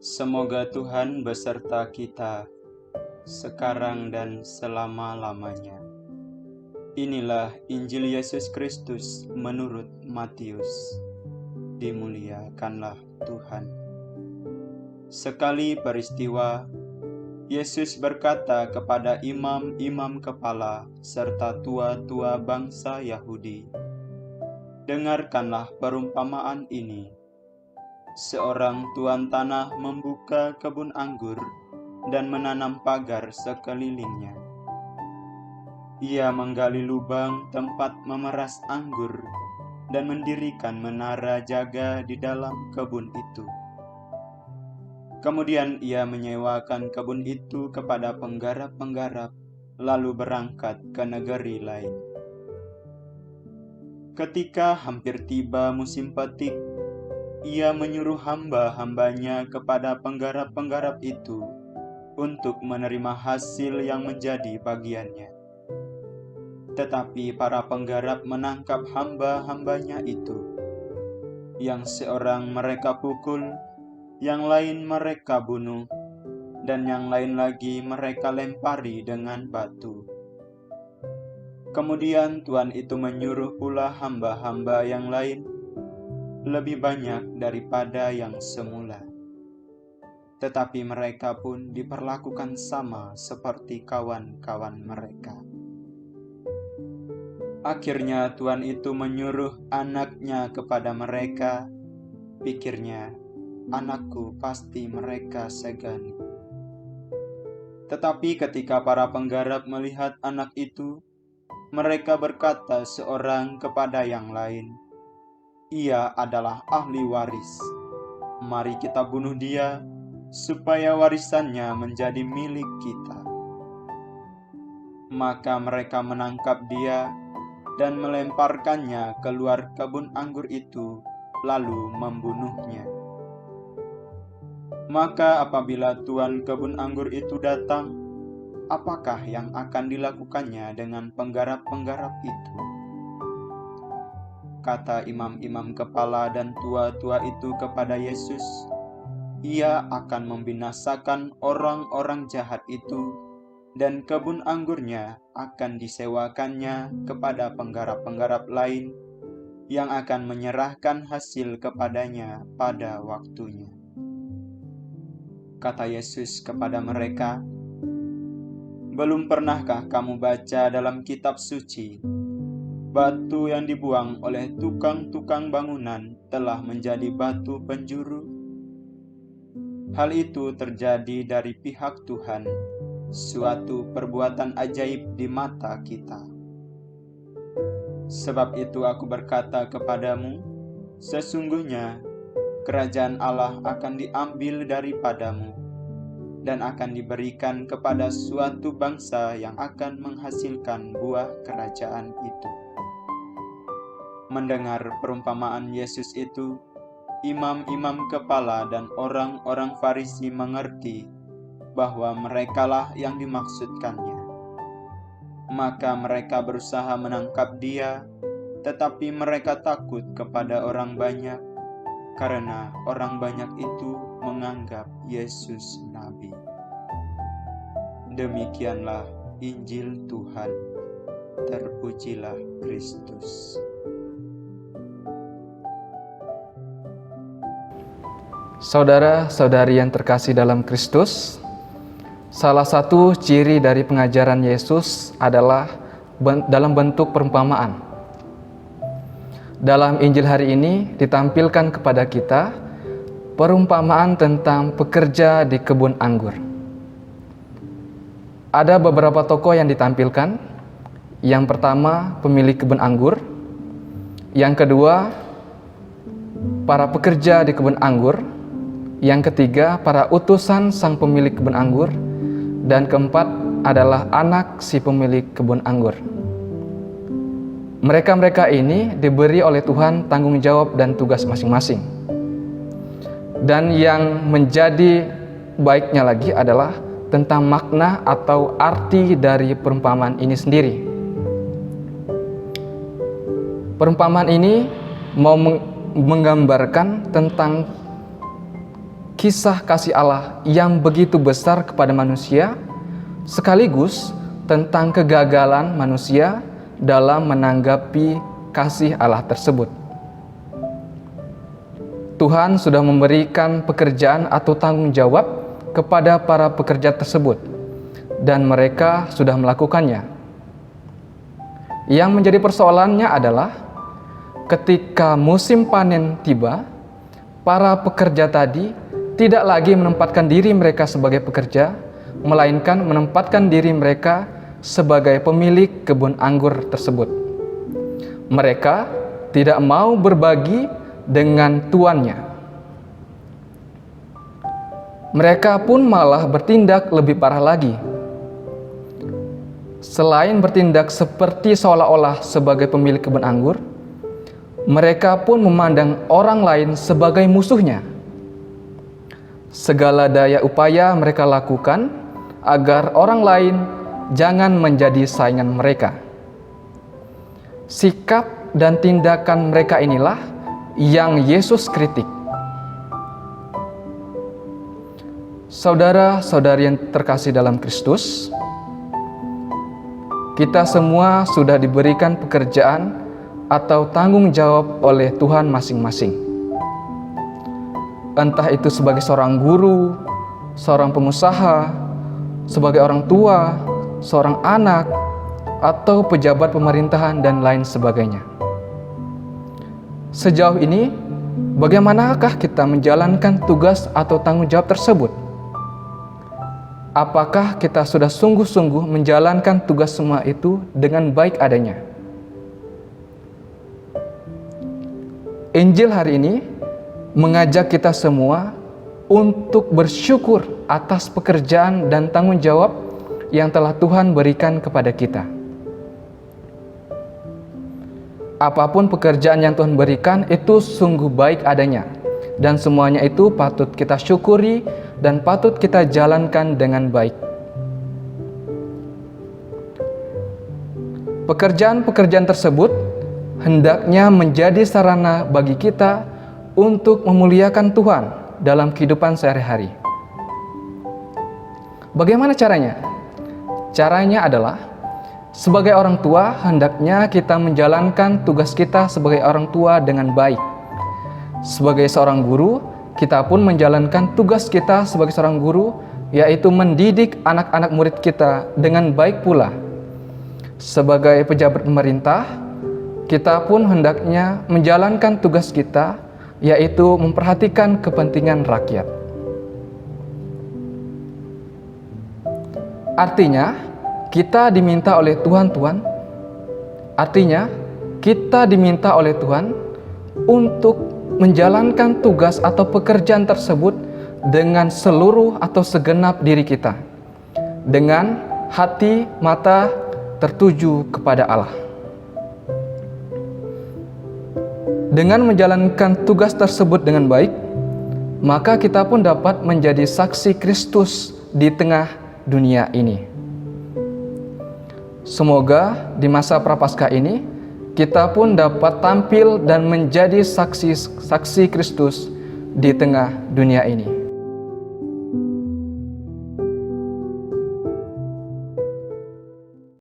Semoga Tuhan beserta kita sekarang dan selama-lamanya. Inilah Injil Yesus Kristus menurut Matius. Dimuliakanlah Tuhan. Sekali peristiwa, Yesus berkata kepada imam-imam kepala serta tua-tua bangsa Yahudi, "Dengarkanlah perumpamaan ini. Seorang tuan tanah membuka kebun anggur dan menanam pagar sekelilingnya. Ia menggali lubang tempat memeras anggur dan mendirikan menara jaga di dalam kebun itu. Kemudian ia menyewakan kebun itu kepada penggarap-penggarap, lalu berangkat ke negeri lain. Ketika hampir tiba musim petik, ia menyuruh hamba-hambanya kepada penggarap-penggarap itu untuk menerima hasil yang menjadi bagiannya. Tetapi para penggarap menangkap hamba-hambanya itu. Yang seorang mereka pukul, yang lain mereka bunuh, dan yang lain lagi mereka lempari dengan batu. Kemudian tuan itu menyuruh pula hamba-hamba yang lain, lebih banyak daripada yang semula. Tetapi mereka pun diperlakukan sama seperti kawan-kawan mereka. Akhirnya tuan itu menyuruh anaknya kepada mereka. Pikirnya, anakku pasti mereka segani. Tetapi ketika para penggarap melihat anak itu, mereka berkata seorang kepada yang lain, "Ia adalah ahli waris. Mari kita bunuh dia, supaya warisannya menjadi milik kita." Maka mereka menangkap dia dan melemparkannya keluar kebun anggur itu, lalu membunuhnya. Maka apabila tuan kebun anggur itu datang, apakah yang akan dilakukannya dengan penggarap-penggarap itu? Kata imam-imam kepala dan tua-tua itu kepada Yesus, "Ia akan membinasakan orang-orang jahat itu, dan kebun anggurnya akan disewakannya kepada penggarap-penggarap lain yang akan menyerahkan hasil kepadanya pada waktunya." Kata Yesus kepada mereka, "Belum pernahkah kamu baca dalam kitab suci, batu yang dibuang oleh tukang-tukang bangunan telah menjadi batu penjuru? Hal itu terjadi dari pihak Tuhan, suatu perbuatan ajaib di mata kita. Sebab itu aku berkata kepadamu, sesungguhnya kerajaan Allah akan diambil daripadamu dan akan diberikan kepada suatu bangsa yang akan menghasilkan buah kerajaan itu." Mendengar perumpamaan Yesus itu, imam-imam kepala dan orang-orang Farisi mengerti bahwa merekalah yang dimaksudkannya. Maka mereka berusaha menangkap dia, tetapi mereka takut kepada orang banyak, karena orang banyak itu menganggap Yesus nabi. Demikianlah Injil Tuhan. Terpujilah Kristus. Saudara-saudari yang terkasih dalam Kristus, salah satu ciri dari pengajaran Yesus adalah dalam bentuk perumpamaan. Dalam Injil hari ini ditampilkan kepada kita perumpamaan tentang pekerja di kebun anggur. Ada beberapa tokoh yang ditampilkan. Yang pertama, pemilik kebun anggur. Yang kedua, para pekerja di kebun anggur. Yang ketiga, para utusan sang pemilik kebun anggur. Dan keempat adalah anak si pemilik kebun anggur. Mereka-mereka ini diberi oleh Tuhan tanggung jawab dan tugas masing-masing. Dan yang menjadi baiknya lagi adalah tentang makna atau arti dari perumpamaan ini sendiri. Perumpamaan ini mau menggambarkan tentang kisah kasih Allah yang begitu besar kepada manusia, sekaligus tentang kegagalan manusia dalam menanggapi kasih Allah tersebut. Tuhan sudah memberikan pekerjaan atau tanggung jawab kepada para pekerja tersebut, dan mereka sudah melakukannya. Yang menjadi persoalannya adalah ketika musim panen tiba, para pekerja tadi tidak lagi menempatkan diri mereka sebagai pekerja, melainkan menempatkan diri mereka sebagai pemilik kebun anggur tersebut. Mereka tidak mau berbagi dengan tuannya. Mereka pun malah bertindak lebih parah lagi. Selain bertindak seperti seolah-olah sebagai pemilik kebun anggur, mereka pun memandang orang lain sebagai musuhnya. Segala daya upaya mereka lakukan agar orang lain jangan menjadi saingan mereka. Sikap dan tindakan mereka inilah yang Yesus kritik. Saudara-saudari yang terkasih dalam Kristus, kita semua sudah diberikan pekerjaan atau tanggung jawab oleh Tuhan masing-masing. Entah itu sebagai seorang guru, seorang pengusaha, sebagai orang tua, seorang anak, atau pejabat pemerintahan dan lain sebagainya. Sejauh ini, bagaimanakah kita menjalankan tugas atau tanggung jawab tersebut? Apakah kita sudah sungguh-sungguh menjalankan tugas semua itu dengan baik adanya? Injil hari ini mengajak kita semua untuk bersyukur atas pekerjaan dan tanggung jawab yang telah Tuhan berikan kepada kita. Apapun pekerjaan yang Tuhan berikan itu sungguh baik adanya, dan semuanya itu patut kita syukuri dan patut kita jalankan dengan baik. Pekerjaan-pekerjaan tersebut hendaknya menjadi sarana bagi kita untuk memuliakan Tuhan dalam kehidupan sehari-hari. Bagaimana caranya? Caranya adalah sebagai orang tua, hendaknya kita menjalankan tugas kita sebagai orang tua dengan baik. Sebagai seorang guru, kita pun menjalankan tugas kita sebagai seorang guru, yaitu mendidik anak-anak murid kita dengan baik pula. Sebagai pejabat pemerintah, kita pun hendaknya menjalankan tugas kita, yaitu memperhatikan kepentingan rakyat. Artinya, kita diminta oleh Tuhan untuk menjalankan tugas atau pekerjaan tersebut dengan seluruh atau segenap diri kita, dengan hati mata tertuju kepada Allah. Dengan menjalankan tugas tersebut dengan baik, maka kita pun dapat menjadi saksi Kristus di tengah dunia ini. Semoga di masa Prapaskah ini kita pun dapat tampil dan menjadi saksi Kristus di tengah dunia ini.